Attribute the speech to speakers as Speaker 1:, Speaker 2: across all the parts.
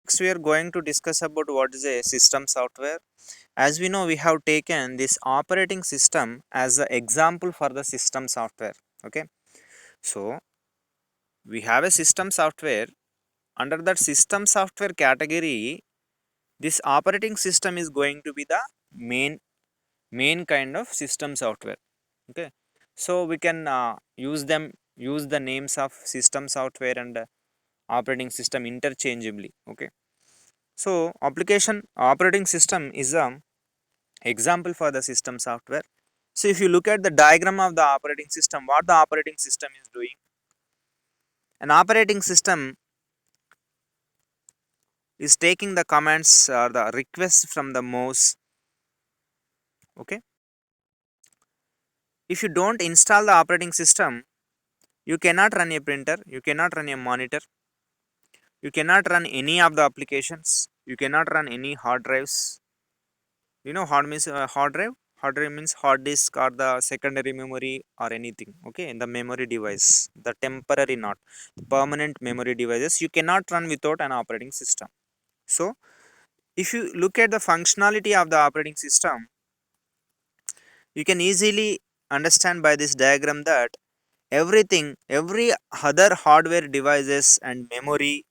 Speaker 1: Next, we are going to discuss about what is a system software. As we know, we have taken this operating system as an example for the system software. Okay, so we have a system software. Under that system software category, this operating system is going to be the main kind of system software. Okay, so we can use the names of system software and operating system interchangeably. Okay, so application operating system is a example for the system software. So if you look at the diagram of the operating system, what the operating system is doing, an operating system is taking the commands or the requests from the mouse. Okay, if you don't install the operating system, you cannot run a printer, you cannot run a monitor, you cannot run any of the applications, you cannot run any hard drives. You know hard means hard drive. Hard drive means hard disk or the secondary memory or anything. Okay, in the memory device, the temporary, not the permanent memory devices, you cannot run without an operating system. So if you look at the functionality of the operating system, you can easily understand by this diagram that every other hardware devices and memory.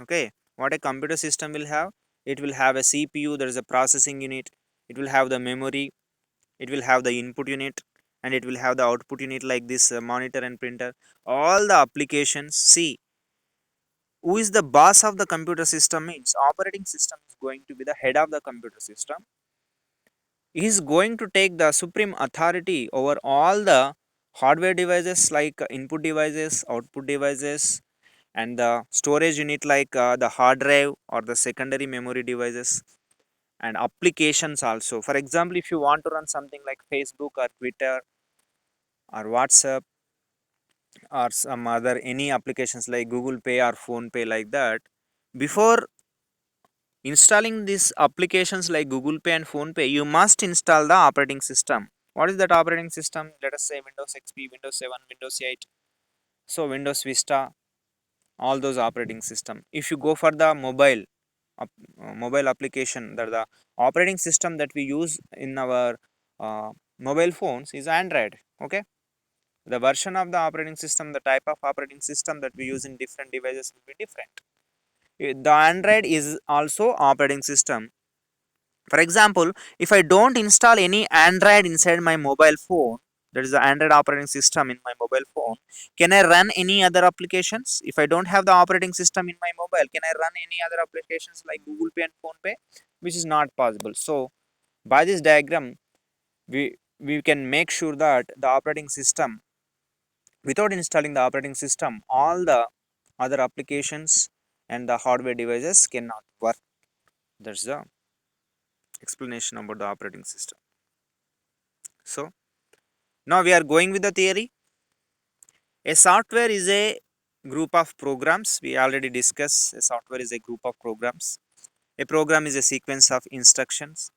Speaker 1: Okay, what a computer system will have, it will have a CPU, there is a processing unit, it will have the memory, it will have the input unit, and it will have the output unit like this monitor and printer. All the applications, see, who is the boss of the computer system means operating system is going to be the head of the computer system. He is going to take the supreme authority over all the hardware devices like input devices, output devices, and the storage unit like the hard drive or the secondary memory devices, and applications also. For example, if you want to run something like Facebook or Twitter or WhatsApp or some other any applications like Google Pay or Phone Pay like that, before installing these applications like Google Pay and Phone Pay, you must install the operating system. What is that operating system? Let us say Windows XP, Windows 7, Windows 8, so Windows Vista, all those operating system. If you go for the mobile application, that the operating system that we use in our uh, mobile phones is Android. Okay, the version of the operating system, the type of operating system that we use in different devices will be different. The Android is also operating system. For example, if I don't install any Android inside my mobile phone, there is the Android operating system in my mobile phone, can I run any other applications? If I don't have the operating system in my mobile, can I run any other applications like Google Pay and Phone Pay? Which is not possible. So by this diagram, we can make sure that the operating system, without installing the operating system, all the other applications and the hardware devices cannot work. That's the explanation about the operating system. So now we are going with the theory. A software is a group of programs. We already discussed a software is a group of programs. A program is a sequence of instructions.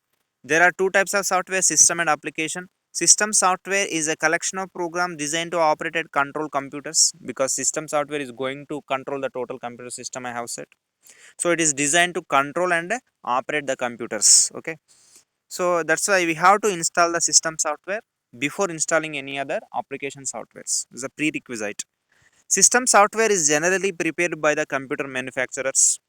Speaker 1: There are two types of software, system and application. System software is a collection of programs designed to operate and control computers, because system software is going to control the total computer system, I have said. So it is designed to control and operate the computers. Okay. So that's why we have to install the system software before installing any other application softwares. It's a prerequisite. System software is generally prepared by the computer manufacturers.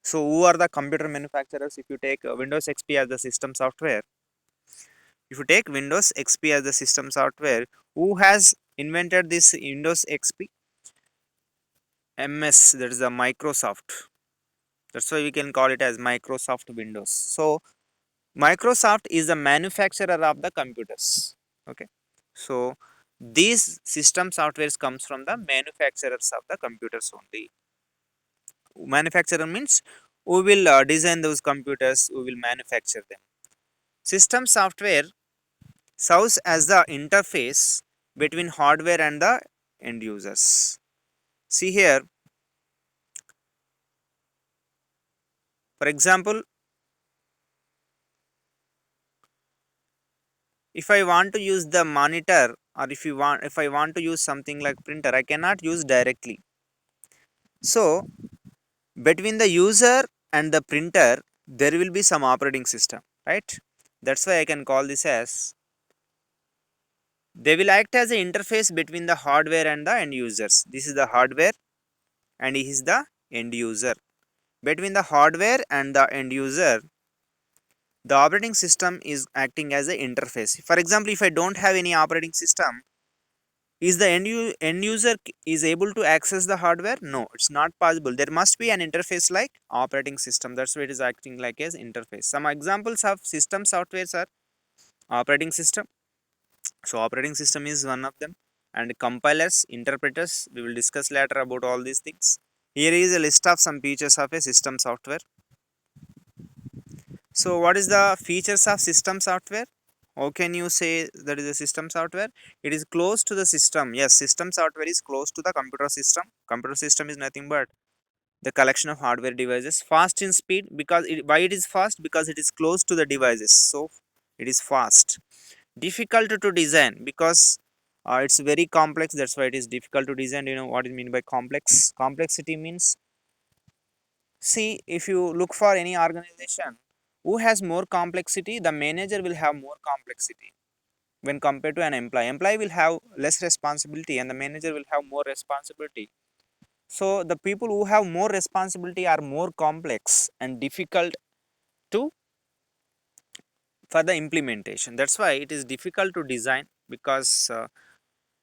Speaker 1: So who are the computer manufacturers? If you take Windows XP as the system software, if you take Windows XP as the system software, who has invented this Windows XP? MS, that is the Microsoft. That's why we can call it as Microsoft Windows. So Microsoft is the manufacturer of the computers. Okay, so these system softwares comes from the manufacturers of the computers only. Manufacturer means who will design those computers, who will manufacture them. System software serves as the interface between hardware and the end users. See here, for example, if I want to use the monitor, or if I want to use something like printer, I cannot use directly. So between the user and the printer there will be some operating system, right? That's why I can call this as, they will act as an interface between the hardware and the end users. This is the hardware and he is the end user. Between the hardware and the end user, the operating system is acting as an interface. For example, if I don't have any operating system, is the end user is able to access the hardware? No, it's not possible. There must be an interface like operating system. That's why it is acting like as interface. Some examples of system softwares are operating system. So operating system is one of them, and compilers, interpreters, we will discuss later about all these things. Here is a list of some features of a system software. So what is the features of system software? How can you say that is a system software? It is close to the system. Yes, system software is close to the computer system. Computer system is nothing but the collection of hardware devices. Fast in speed, because why it is fast? Because it is close to the devices. So it is fast. Difficult to design, because it's very complex. That's why it is difficult to design. You know what is mean by complex? Complexity means, see, if you look for any organization who has more complexity, the manager will have more complexity when compared to an employee. Employee will have less responsibility and the manager will have more responsibility. So the people who have more responsibility are more complex and difficult to for the implementation. That's why it is difficult to design, because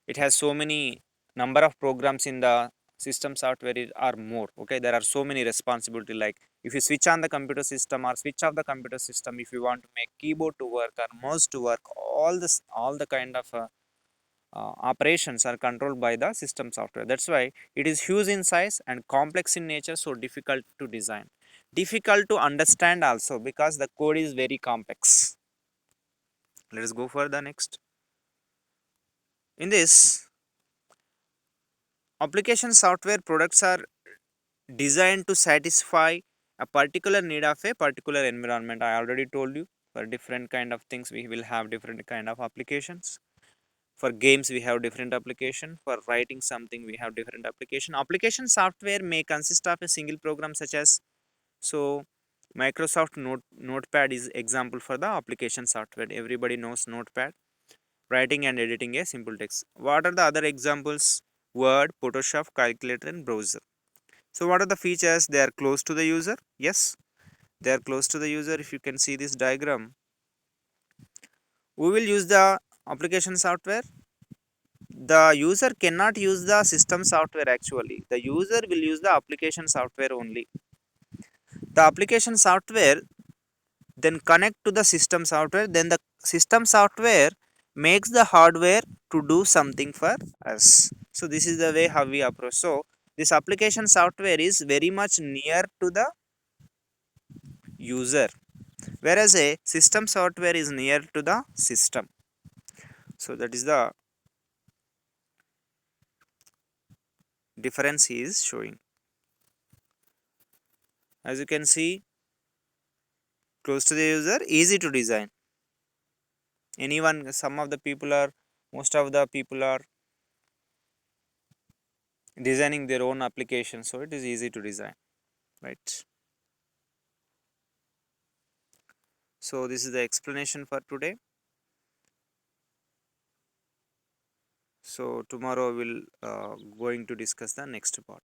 Speaker 1: it has so many number of programs in the system software are more. Okay, there are so many responsibility, like if you switch on the computer system or switch off the computer system, if you want to make keyboard to work or mouse to work, all the kind of operations are controlled by the system software. That's why it is huge in size and complex in nature, so difficult to design, difficult to understand also, because the code is very complex. Let us go for the next. In this, application software products are designed to satisfy a particular need of a particular environment. I already told you, for different kind of things we will have different kind of applications. For games we have different application, for writing something we have different application. Application software may consist of a single program, such as, so Microsoft Notepad is example for the application software. Everybody knows Notepad, writing and editing a simple text. What are the other examples? Word, Photoshop, calculator and browser. So what are the features? They are close to the user. Yes, they are close to the user. If you can see this diagram, we will use the application software. The user cannot use the system software actually. The user will use the application software only. The application software then connect to the system software. Then the system software makes the hardware to do something for us. So this is the way how we approach. So this application software is very much near to the user, whereas a system software is near to the system. So that is the difference he is showing. As you can see, close to the user, easy to design. Anyone, some of the people are, most of the people are designing their own application, so it is easy to design, right? So this is the explanation for today. So tomorrow we'll going to discuss the next part.